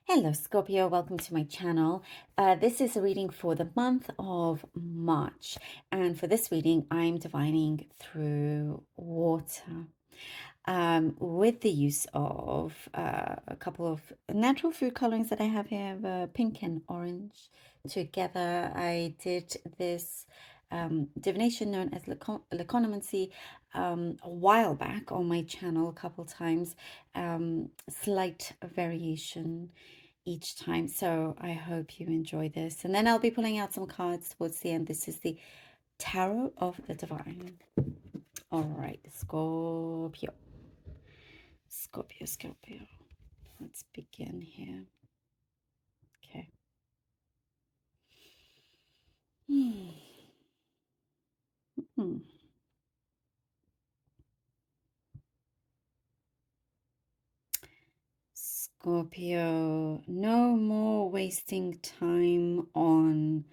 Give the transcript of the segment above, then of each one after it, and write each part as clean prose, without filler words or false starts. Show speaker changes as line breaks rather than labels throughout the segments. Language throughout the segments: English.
Hello, Scorpio. Welcome to my channel. This is a reading for the month of March. And for this reading, I'm divining through water with the use of a couple of natural food colorings that I have here, pink and orange. Together, I did this divination known as Leconomancy a while back on my channel a couple times. Slight variation each time. So I hope you enjoy this. And then I'll be pulling out some cards towards the end. This is the Tarot of the Divine. All right, Scorpio. Scorpio. Let's begin here. Okay. Hmm. Scorpio, no more wasting time on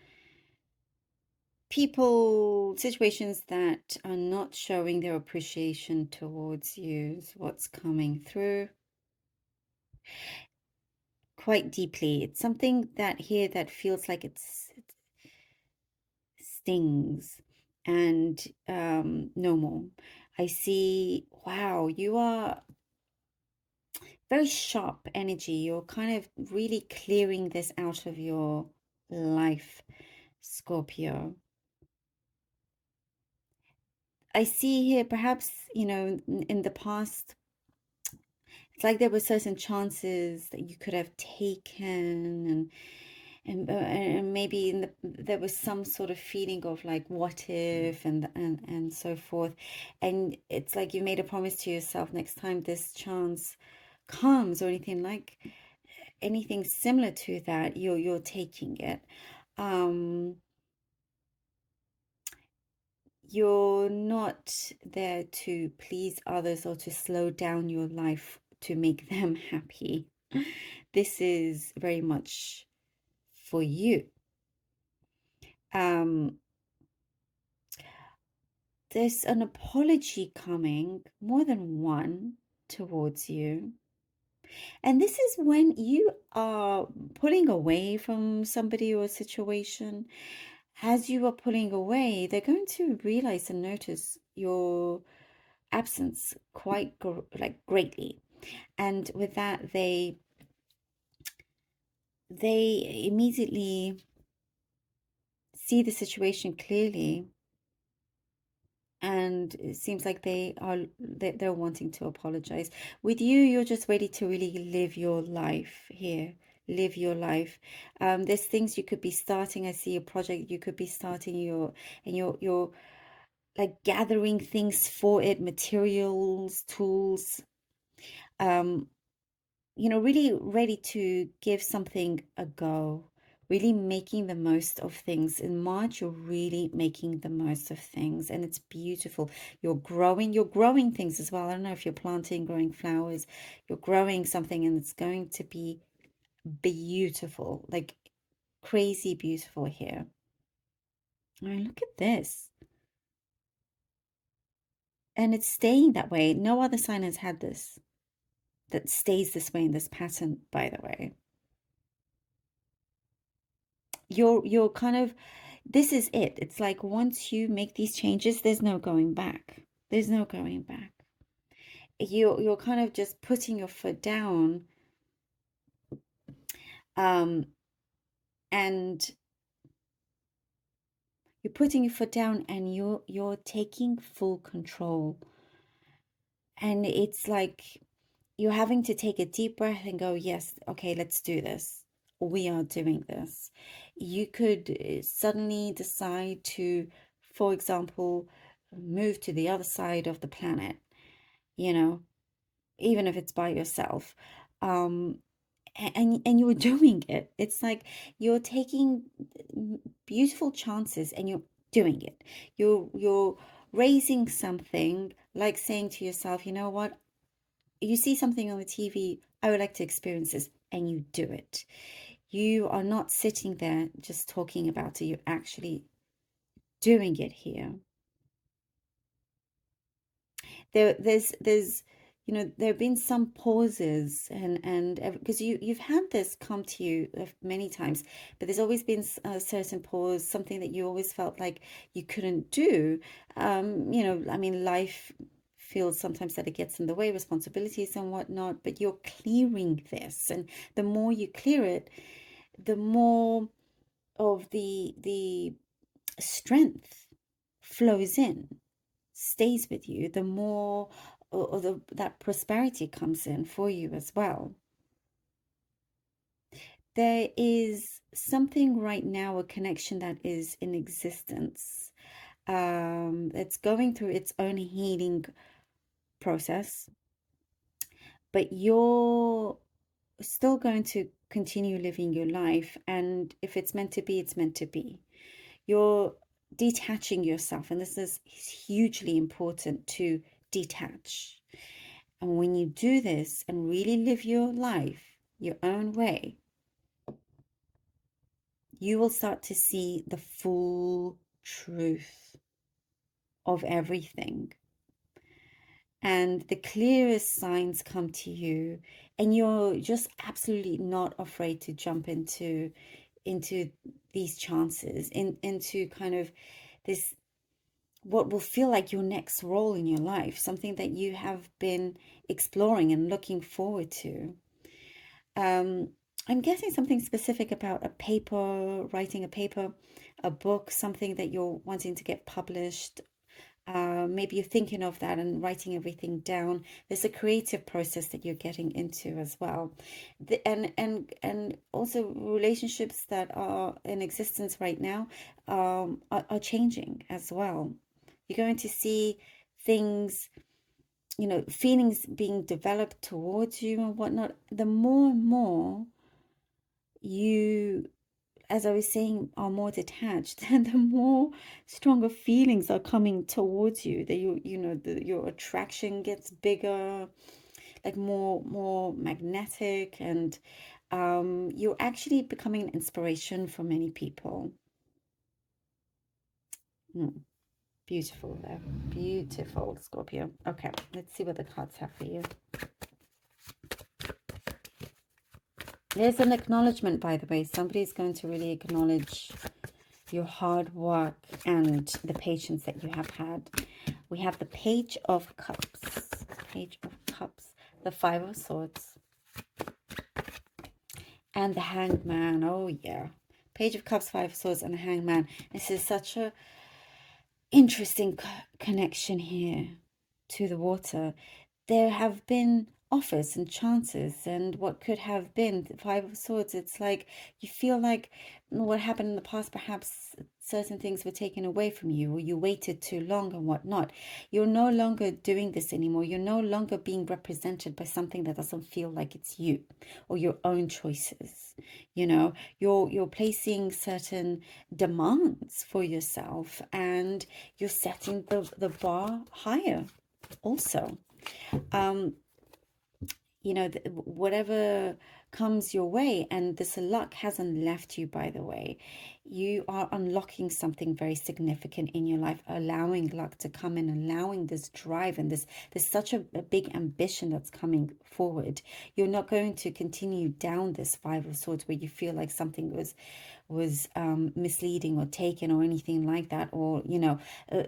people, situations that are not showing their appreciation towards you is what's coming through quite deeply. It's something that here that feels like it stings and no more. I see, wow, you are very sharp energy. You're kind of really clearing this out of your life, Scorpio. I see here, perhaps, in the past, it's like there were certain chances that you could have taken, and maybe there was some sort of feeling of like, what if, and so forth. And it's like you made a promise to yourself, next time this chance comes or anything similar to that, you're taking it. You're not there to please others or to slow down your life to make them happy. This is very much for you. There's an apology coming, more than one, towards you. And this is when you are pulling away from somebody or a situation. As you are pulling away, they're going to realize and notice your absence quite greatly. And with that, they immediately see the situation clearly, and it seems like they're wanting to apologize. With you, you're just ready to really live your life here. Live your life. There's things you could be starting. I see a project you could be starting. You're like gathering things for it, materials, tools. Really ready to give something a go, really making the most of things. In March, you're really making the most of things, and it's beautiful. You're growing things as well. I don't know if you're planting, growing flowers, you're growing something, and it's going to be beautiful, like crazy beautiful here. I mean, look at this. And it's staying that way. No other sign has had this, that stays this way in this pattern, by the way. You're kind of, this is it. It's like once you make these changes, there's no going back. There's no going back. You're kind of just putting your foot down, and you're putting your foot down, and you're taking full control. And it's like you're having to take a deep breath and go, yes, okay, let's do this. We are doing this. You could suddenly decide to, for example, move to the other side of the planet, even if it's by yourself. And you're doing it. It's like you're taking beautiful chances and you're doing it. You're raising something, like saying to yourself, you know what? You see something on the TV, I would like to experience this, and you do it. You are not sitting there just talking about it, you're actually doing it here. There's there have been some pauses, and because you've had this come to you many times, but there's always been a certain pause, something that you always felt like you couldn't do. I mean, life feels sometimes that it gets in the way, responsibilities and whatnot, but you're clearing this, and the more you clear it, the more of the strength flows in, stays with you, the more that prosperity comes in for you as well. There is something right now, a connection that is in existence. It's going through its own healing process, but you're still going to continue living your life. And if it's meant to be, it's meant to be. You're detaching yourself, and this is hugely important, to detach. And when you do this and really live your life your own way, you will start to see the full truth of everything. And the clearest signs come to you, and you're just absolutely not afraid to jump into these chances, into kind of this, what will feel like your next role in your life, something that you have been exploring and looking forward to. I'm guessing something specific about a paper, writing a paper, a book, something that you're wanting to get published. Maybe you're thinking of that and writing everything down. There's a creative process that you're getting into as well. And also relationships that are in existence right now are changing as well. You're going to see things, feelings being developed towards you and whatnot. The more and more you, as I was saying, are more detached, and the more stronger feelings are coming towards you. That your attraction gets bigger, like more magnetic, and you're actually becoming an inspiration for many people. Beautiful there, beautiful, Scorpio. Okay, let's see what the cards have for you. There's an acknowledgement, by the way. Somebody's going to really acknowledge your hard work and the patience that you have had. We have the Page of Cups, the Five of Swords, and the Hanged Man. Oh yeah, Page of Cups, Five of Swords, and the Hanged Man. This is such a interesting connection here to the water. There have been offers and chances, and what could have been the Five of Swords. It's like you feel like what happened in the past, perhaps certain things were taken away from you, or you waited too long and whatnot. You're no longer doing this anymore. You're no longer being represented by something that doesn't feel like it's you or your own choices. You're placing certain demands for yourself, and you're setting the bar higher also. Whatever comes your way, and this luck hasn't left you, by the way. You are unlocking something very significant in your life, allowing luck to come in, allowing this drive, and there's such a big ambition that's coming forward. You're not going to continue down this Five of Swords where you feel like something was misleading or taken or anything like that, or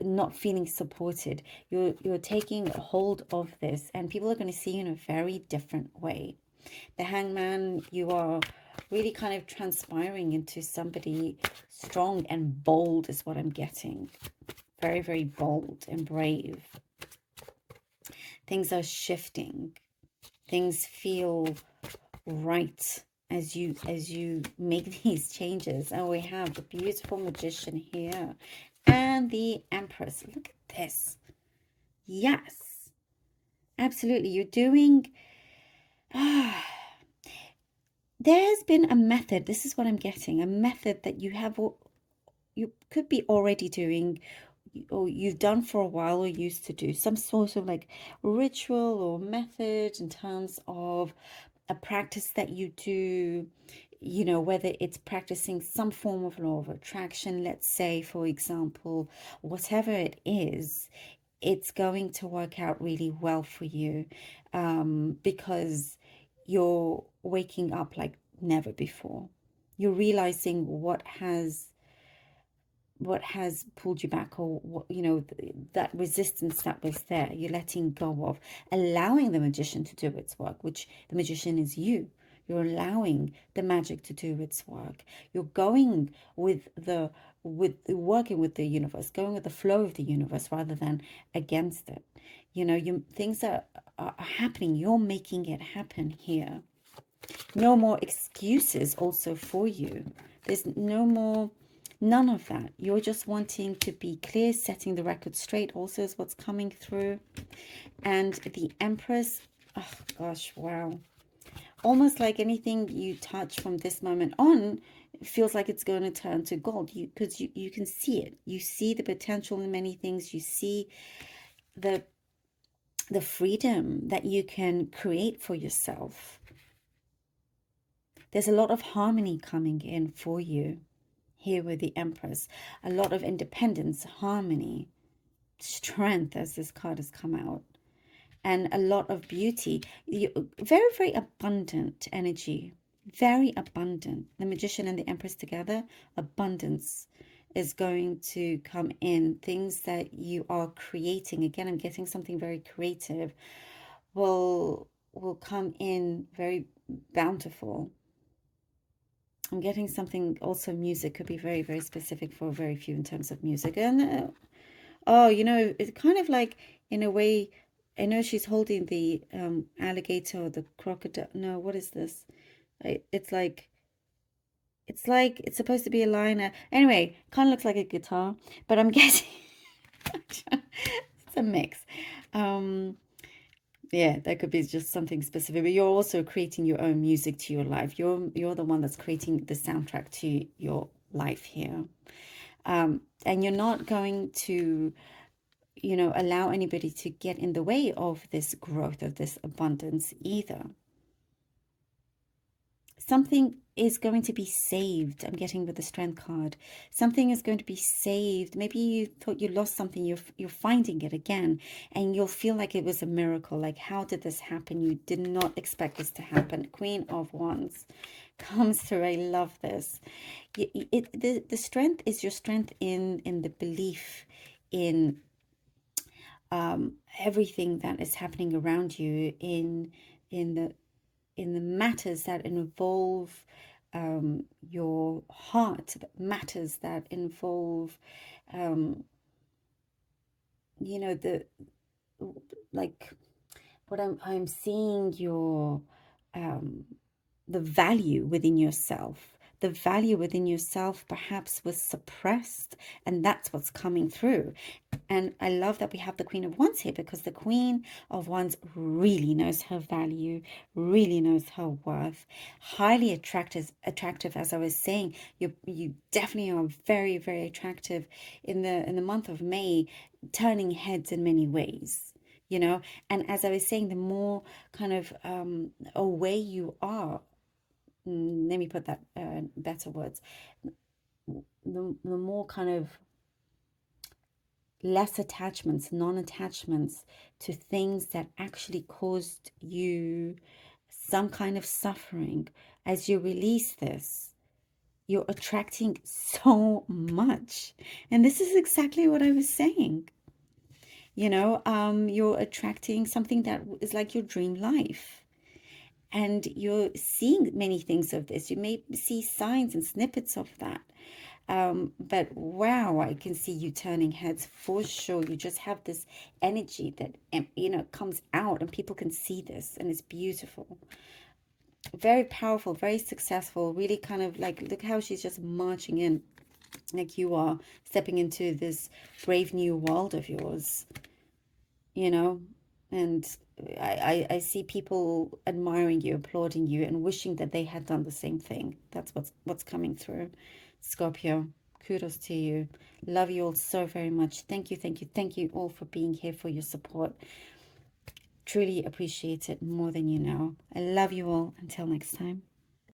not feeling supported. You're taking hold of this, and people are going to see you in a very different way. The Hangman, you are really kind of transpiring into somebody strong and bold is what I'm getting. Very, very bold and brave. Things are shifting. Things feel right as you make these changes. And we have the beautiful Magician here and the Empress. Look at this. Yes, absolutely. You're doing there's been a method. This is what I'm getting, a method that you could be already doing, or you've done for a while, or used to do some sort of like ritual or method in terms of a practice that you do, whether it's practicing some form of law of attraction, let's say, for example, whatever it is. it's going to work out really well for you, because you're waking up like never before. You're realizing what has pulled you back, or what, that resistance that was there. You're letting go of, allowing the magician to do its work, which the magician is you. You're allowing the magic to do its work. You're going with working with the universe, going with the flow of the universe rather than against it. Things are happening. You're making it happen here. No more excuses also for you. There's none of that. You're just wanting to be clear, setting the record straight also is what's coming through. And the Empress, oh gosh, wow. Almost like anything you touch from this moment on feels like it's going to turn to gold, because you can see it. You see the potential in many things. You see the freedom that you can create for yourself. There's a lot of harmony coming in for you here with the Empress. A lot of independence, harmony, strength, as this card has come out, and a lot of beauty. Very, very abundant energy. Very abundant. The Magician and the Empress together, abundance is going to come in. Things that you are creating, again, I'm getting something very creative, will come in very bountiful. I'm getting something also, music could be very, very specific for very few in terms of music. And it's kind of like, in a way, I know she's holding the alligator or the crocodile. No, what is this? It's like it's supposed to be a liner. Anyway, kind of looks like a guitar, but I'm guessing it's a mix. Yeah, that could be just something specific, but you're also creating your own music to your life. You're the one that's creating the soundtrack to your life here. And you're not going to, allow anybody to get in the way of this growth, of this abundance either. Something is going to be saved. I'm getting with the Strength card. Something is going to be saved. Maybe you thought you lost something. You're finding it again, and you'll feel like it was a miracle. Like, how did this happen? You did not expect this to happen. Queen of Wands comes through. I love this. The strength is your strength in the belief in everything that is happening around you, in the matters that involve your heart, matters that involve the, like, what I'm seeing, your the value within yourself. The value within yourself perhaps was suppressed, and that's what's coming through. And I love that we have the Queen of Wands here, because the Queen of Wands really knows her value, really knows her worth. Highly attractive, as I was saying. You definitely are very, very attractive in the month of May, turning heads in many ways. And as I was saying, the more kind of away you are, let me put that better words, the more kind of less attachments, non-attachments to things that actually caused you some kind of suffering. As you release this, you're attracting so much. And this is exactly what I was saying. You're attracting something that is like your dream life. And you're seeing many things of this. You may see signs and snippets of that. But wow, I can see you turning heads for sure. You just have this energy that, comes out, and people can see this, and it's beautiful. Very powerful, very successful, really kind of like, look how she's just marching in, like you are stepping into this brave new world of yours, and I see people admiring you, applauding you, and wishing that they had done the same thing. That's what's coming through. Scorpio, kudos to you. Love you all so very much. Thank you all for being here, for your support. Truly appreciate it more than you know. I love you all. Until next time.